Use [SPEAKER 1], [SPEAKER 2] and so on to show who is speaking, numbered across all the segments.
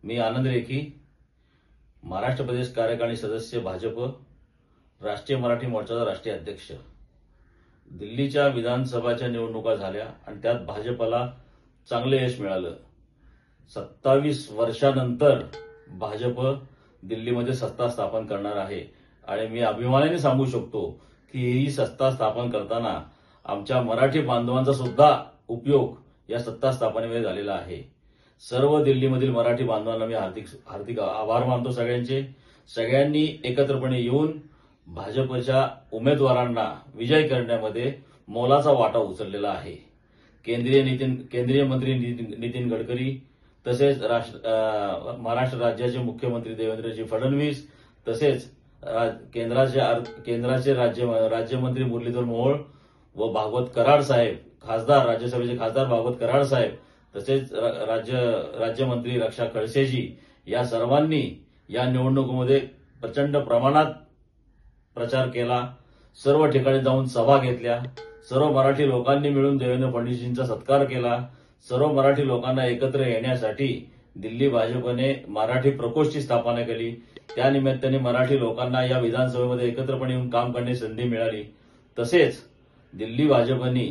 [SPEAKER 1] मी आनंद रेखी, महाराष्ट्र प्रदेश कार्यकारिणी सदस्य भाजप, राष्ट्रीय मराठी मोर्चाचा राष्ट्रीय अध्यक्ष। दिल्लीच्या विधानसभाच्या निवडणुका झाल्या आणि त्यात भाजपला चांगले यश मिळालं। 27 वर्षानंतर भाजप दिल्लीमध्ये सत्ता स्थापन करणार आहे आणि मी अभिमानाने सांगू शकतो की ही सत्ता स्थापन करताना आमच्या मराठी बांधवांचा सुद्धा उपयोग या सत्ता स्थापनेमध्ये झालेला आहे। सर्व दिल्लीमधील मराठी बांधवांना मी हार्दिक आभार मानतो। सगळ्यांनी एकत्रपणे येऊन भाजपच्या उमेदवारांना विजयी करण्यामध्ये मोलाचा वाटा उचललेला आहे। केंद्रीय मंत्री नितीन गडकरी, तसेच महाराष्ट्र राज्याचे मुख्यमंत्री देवेंद्रजी फडणवीस, तसेच केंद्राचे राज्यमंत्री मुरलीधर मोहोळ व भागवत कराड साहेब, राज्यसभेचे खासदार भागवत कराड साहेब, तसेच राज्यमंत्री रक्षा खडसेजी, या सर्वांनी या निवडणुकीमध्ये प्रचंड प्रमाणात प्रचार केला। सर्व ठिकाणी जाऊन सभा घेतल्या। सर्व मराठी लोकांनी मिळून देवेंद्र फडणवीसांचा सत्कार केला। सर्व मराठी लोकांना एकत्र येण्यासाठी दिल्ली भाजपने मराठी प्रकोष्ठची स्थापना केली। त्यानिमित्ताने मराठी लोकांना या विधानसभेमध्ये एकत्रपणे येऊन काम करण्याची संधी मिळाली। तसेच दिल्ली भाजपने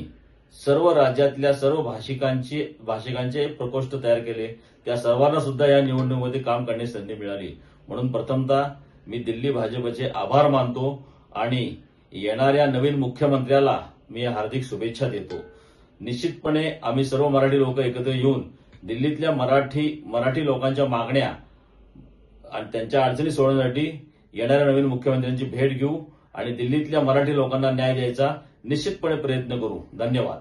[SPEAKER 1] सर्व राज्यातल्या सर्व भाषिकांचे प्रकोष्ठ तयार केले। त्या सर्वांना सुद्धा या निवडणुकीमध्ये काम करण्याची संधी मिळाली। म्हणून प्रथमतः मी दिल्ली भाजपचे आभार मानतो आणि येणाऱ्या नवीन मुख्यमंत्र्याला मी हार्दिक शुभेच्छा देतो। निश्चितपणे आम्ही सर्व मराठी लोक एकत्र येऊन दिल्लीतल्या मराठी लोकांच्या मागण्या आणि त्यांच्या अडचणी सोडवण्यासाठी येणाऱ्या नवीन मुख्यमंत्र्यांची भेट घेऊ आणि दिल्लीतल्या मराठी लोकांना न्याय द्यायचा निश्चितपणे प्रयत्न करू। धन्यवाद।